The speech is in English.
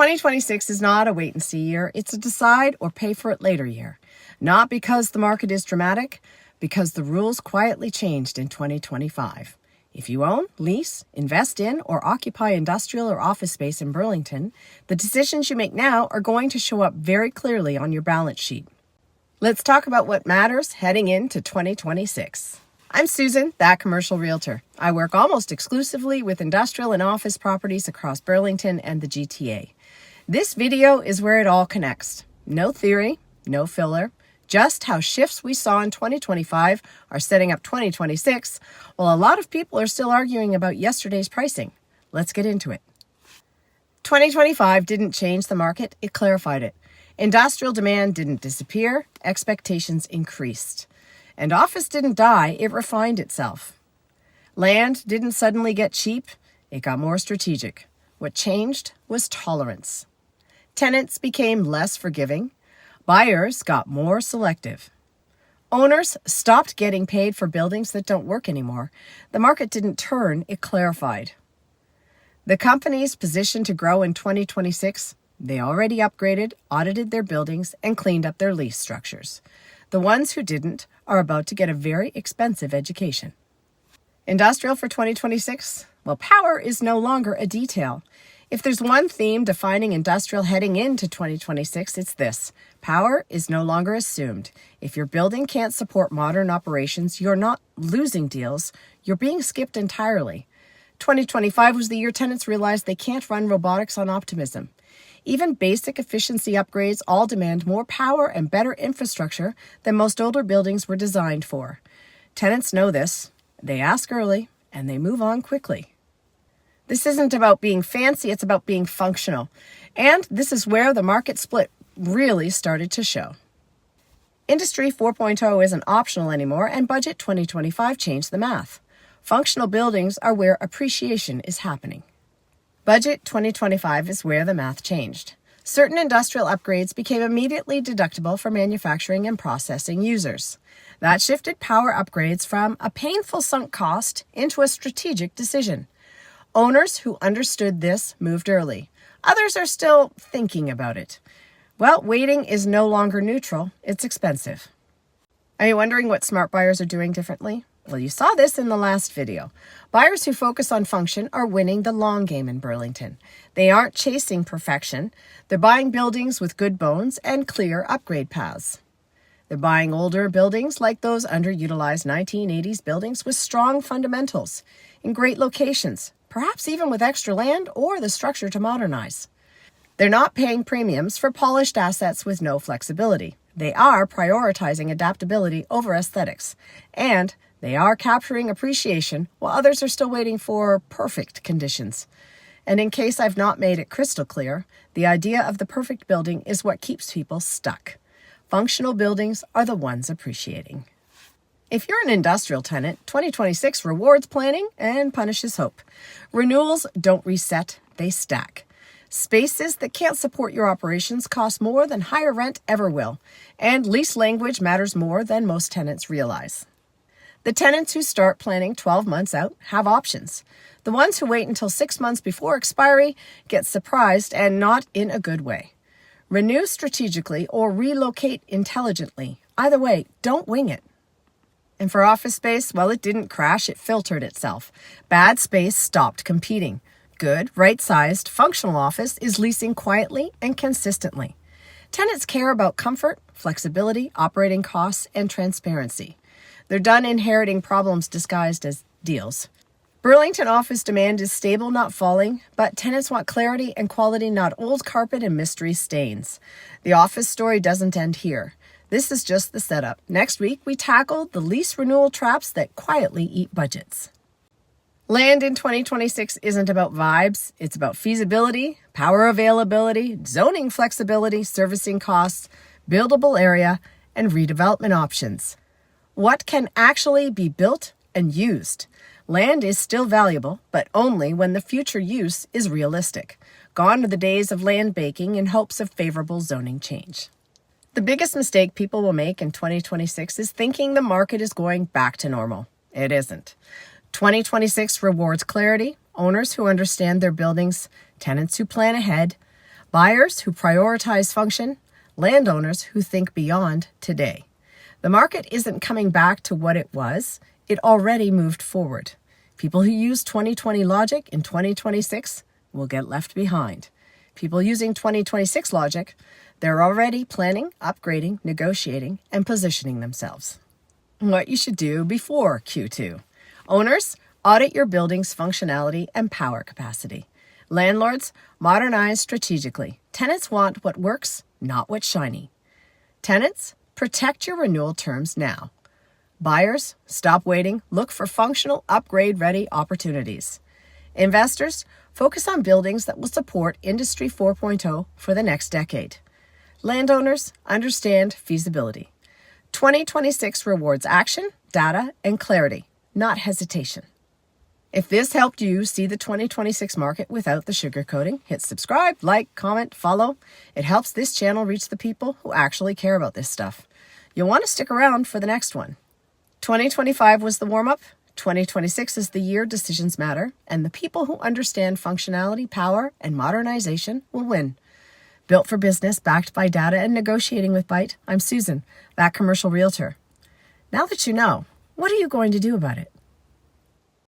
2026 is not a wait-and-see year. It's a decide or pay for it later year. Not because the market is dramatic, because the rules quietly changed in 2025. If you own, lease, invest in, or occupy industrial or office space in Burlington, the decisions you make now are going to show up very clearly on your balance sheet. Let's talk about what matters heading into 2026. I'm Susan, that commercial realtor. I work almost exclusively with industrial and office properties across Burlington and the GTA. This video is where it all connects. No theory, no filler, just how shifts we saw in 2025 are setting up 2026, while a lot of people are still arguing about yesterday's pricing. Let's get into it. 2025 didn't change the market, it clarified it. Industrial demand didn't disappear, expectations increased. And office didn't die, it refined itself. Land didn't suddenly get cheap, it got more strategic. What changed was tolerance. Tenants became less forgiving. Buyers got more selective. Owners stopped getting paid for buildings that don't work anymore. The market didn't turn, it clarified. The companies positioned to grow in 2026, they already upgraded, audited their buildings, and cleaned up their lease structures. The ones who didn't are about to get a very expensive education. Industrial for 2026? Well, power is no longer a detail. If there's one theme defining industrial heading into 2026, it's this. Power is no longer assumed. If your building can't support modern operations, you're not losing deals, you're being skipped entirely. 2025 was the year tenants realized they can't run robotics on optimism. Even basic efficiency upgrades all demand more power and better infrastructure than most older buildings were designed for. Tenants know this, they ask early, and they move on quickly. This isn't about being fancy, it's about being functional. And this is where the market split really started to show. Industry 4.0 isn't optional anymore, and Budget 2025 changed the math. Functional buildings are where appreciation is happening. Budget 2025 is where the math changed. Certain industrial upgrades became immediately deductible for manufacturing and processing users. That shifted power upgrades from a painful sunk cost into a strategic decision. Owners who understood this moved early. Others are still thinking about it. Well, waiting is no longer neutral, it's expensive. Are you wondering what smart buyers are doing differently? Well, you saw this in the last video. Buyers who focus on function are winning the long game in Burlington. They aren't chasing perfection. They're buying buildings with good bones and clear upgrade paths. They're buying older buildings like those underutilized 1980s buildings with strong fundamentals, in great locations, perhaps even with extra land or the structure to modernize. They're not paying premiums for polished assets with no flexibility. They are prioritizing adaptability over aesthetics. And they are capturing appreciation while others are still waiting for perfect conditions. And in case I've not made it crystal clear, the idea of the perfect building is what keeps people stuck. Functional buildings are the ones appreciating. If you're an industrial tenant, 2026 rewards planning and punishes hope. Renewals don't reset, they stack. Spaces that can't support your operations cost more than higher rent ever will, and lease language matters more than most tenants realize. The tenants who start planning 12 months out have options. The ones who wait until 6 months before expiry get surprised, and not in a good way. Renew strategically or relocate intelligently. Either way, don't wing it. And for office space, well, it didn't crash, it filtered itself. Bad space stopped competing. Good, right-sized, functional office is leasing quietly and consistently. Tenants care about comfort, flexibility, operating costs, and transparency. They're done inheriting problems disguised as deals. Burlington office demand is stable, not falling, but tenants want clarity and quality, not old carpet and mystery stains. The office story doesn't end here. This is just the setup. Next week, we tackle the lease renewal traps that quietly eat budgets. Land in 2026 isn't about vibes. It's about feasibility, power availability, zoning flexibility, servicing costs, buildable area, and redevelopment options. What can actually be built and used? Land is still valuable, but only when the future use is realistic. Gone are the days of land banking in hopes of favorable zoning change. The biggest mistake people will make in 2026 is thinking the market is going back to normal. It isn't. 2026 rewards clarity, owners who understand their buildings, tenants who plan ahead, Buyers who prioritize function, landowners who think beyond today. The market isn't coming back to what it was. It already moved forward. People who use 2020 logic in 2026 will get left behind. People using 2026 logic, they're already planning, upgrading, negotiating, and positioning themselves. What you should do before Q2. Owners, audit your building's functionality and power capacity. Landlords, modernize strategically. Tenants want what works, not what's shiny. Tenants, protect your renewal terms now. Buyers, stop waiting. Look for functional, upgrade-ready opportunities. Investors, focus on buildings that will support Industry 4.0 for the next decade. Landowners, understand feasibility. 2026 rewards action, data, and clarity, not hesitation. If this helped you see the 2026 market without the sugarcoating, hit subscribe, like, comment, follow. It helps this channel reach the people who actually care about this stuff. You'll want to stick around for the next one. 2025 was the warm-up. 2026 is the year decisions matter, and the people who understand functionality, power, and modernization will win. Built for business, backed by data and negotiating with Byte, I'm Susan, that commercial realtor. Now that you know, what are you going to do about it?